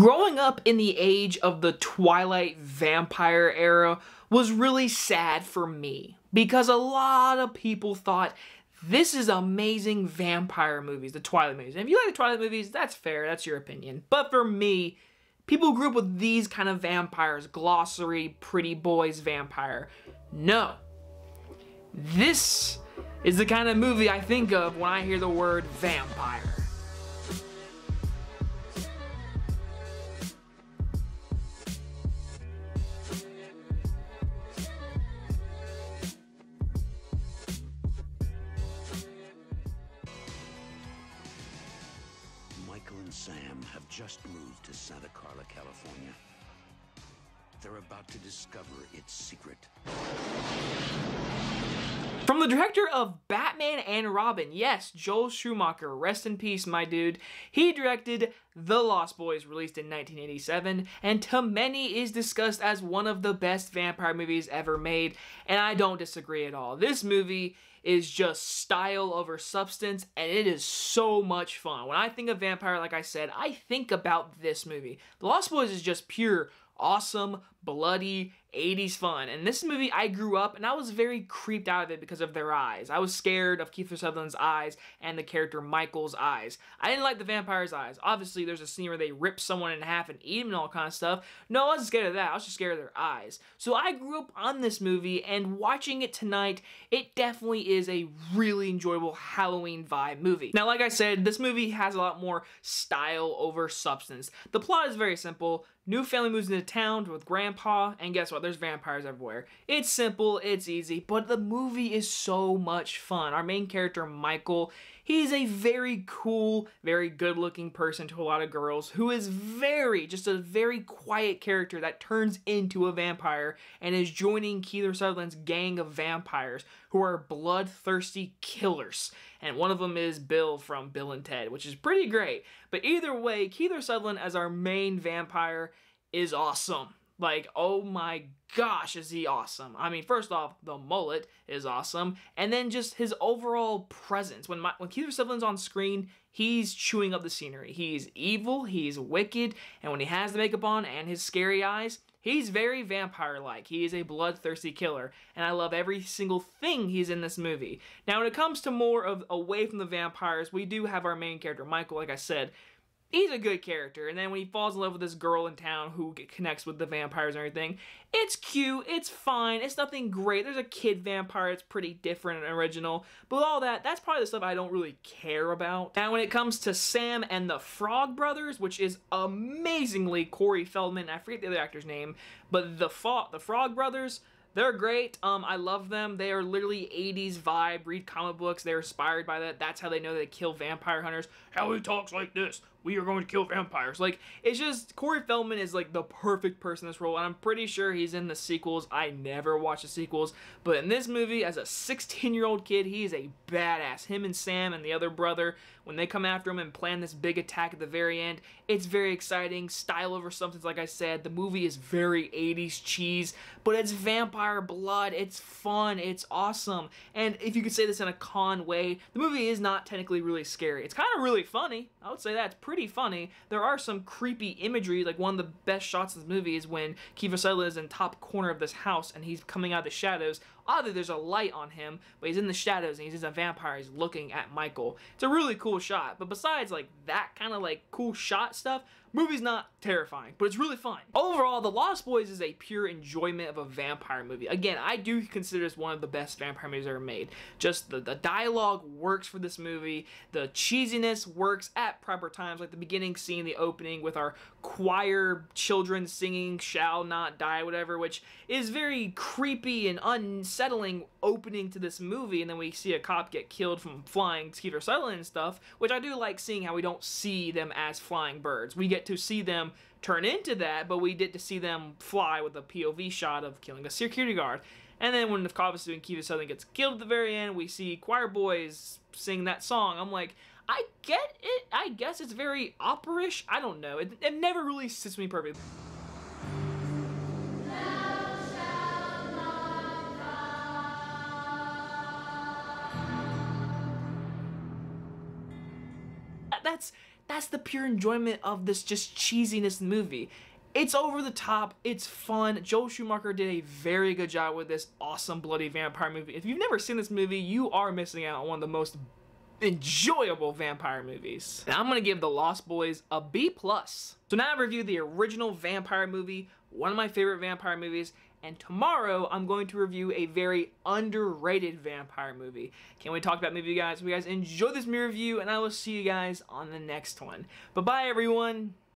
Growing up in the age of the Twilight vampire era was really sad for me because a lot of people thought this is amazing vampire movies, the Twilight movies. And if you like the Twilight movies, that's fair, that's your opinion. But for me, people who grew up with these kind of vampires, glossary, pretty boys vampire. No. This is the kind of movie I think of when I hear the word vampire. Michael and Sam have just moved to Santa Carla, California. They're about to discover its secret. From the director of Batman and Robin, yes, Joel Schumacher, rest in peace, my dude. He directed The Lost Boys, released in 1987, and to many is discussed as one of the best vampire movies ever made, and I don't disagree at all. This movie is just style over substance, and it is so much fun. When I think of vampire, like I said, I think about this movie. The Lost Boys is just pure awesome, bloody, 80s fun. And this movie, I grew up and I was very creeped out of it because of their eyes. I was scared of Kiefer Sutherland's eyes and the character Michael's eyes. I didn't like the vampire's eyes. Obviously, there's a scene where they rip someone in half and eat him and all kind of stuff. No, I wasn't scared of that. I was just scared of their eyes. So I grew up on this movie, and watching it tonight, it definitely is a really enjoyable Halloween vibe movie. Now, like I said, this movie has a lot more style over substance. The plot is very simple. New family moves into town with grandpa, and guess what? There's vampires everywhere. It's simple, it's easy, but the movie is so much fun. Our main character, Michael, he's a very cool, very good-looking person to a lot of girls who is just a very quiet character that turns into a vampire and is joining Kiefer Sutherland's gang of vampires who are bloodthirsty killers. And one of them is Bill from Bill and Ted, which is pretty great. But either way, Kiefer Sutherland as our main vampire is awesome. Like, oh my gosh, is he awesome. I mean, first off, the mullet is awesome, and then just his overall presence. When Kiefer Sutherland's on screen, he's chewing up the scenery. He's evil, he's wicked, and when he has the makeup on and his scary eyes, he's very vampire-like. He is a bloodthirsty killer, and I love every single thing he's in this movie. Now, when it comes to more of away from the vampires, we do have our main character, Michael, like I said. He's a good character, and then when he falls in love with this girl in town who connects with the vampires and everything, it's cute, it's fine, it's nothing great. There's a kid vampire, it's pretty different and original, but all that, that's probably the stuff I don't really care about. Now, when it comes to Sam and the Frog Brothers, which is amazingly Corey Feldman, I forget the other actor's name, but the Frog Brothers, they're great. I love them. They are literally 80s vibe. Read comic books. They're inspired by that. That's how they know they kill vampire hunters. How he talks like this. We are going to kill vampires. Like, it's just, Corey Feldman is like the perfect person in this role, and I'm pretty sure he's in the sequels. I never watch the sequels, but in this movie, as a 16-year-old kid, he is a badass. Him and Sam and the other brother, when they come after him and plan this big attack at the very end, it's very exciting. Style over substance, like I said. The movie is very 80s cheese, but it's vampire blood. It's fun. It's awesome. And if you could say this in a con way, the movie is not technically really scary. It's kind of really funny. I would say that. It's pretty funny. There are some creepy imagery. Like, one of the best shots of this movie is when Kiefer Sutherland is in top corner of this house and he's coming out of the shadows. Oddly, there's a light on him, but he's in the shadows and he's a vampire. He's looking at Michael. It's a really cool shot, but besides like that kind of like cool shot stuff, movie's not terrifying, but it's really fun. Overall, The Lost Boys is a pure enjoyment of a vampire movie. Again, I do consider this one of the best vampire movies ever made. Just the dialogue works for this movie. The cheesiness works at proper times, like the beginning scene, the opening with our choir children singing "Shall Not Die," whatever, which is very creepy and unsettling opening to this movie, and then we see a cop get killed from flying Kiefer Sutherland and stuff, which I do like seeing how we don't see them as flying birds. We get to see them turn into that, but we get to see them fly with a POV shot of killing a security guard. And then when the cop is doing Kiefer Sutherland gets killed at the very end, we see choir boys sing that song. I'm like, I get it. I guess it's very opera-ish. I don't know. It never really sits with me perfectly. That's the pure enjoyment of this just cheesiness movie. It's over the top, it's fun. Joel Schumacher did a very good job with this awesome bloody vampire movie. If you've never seen this movie, you are missing out on one of the most enjoyable vampire movies. And I'm gonna give The Lost Boys a B+. So now I've reviewed the original vampire movie, one of my favorite vampire movies, and tomorrow I'm going to review a very underrated vampire movie. Can't wait to talk about movie, guys. If you guys enjoy this movie review, and I will see you guys on the next one. Bye-bye, everyone.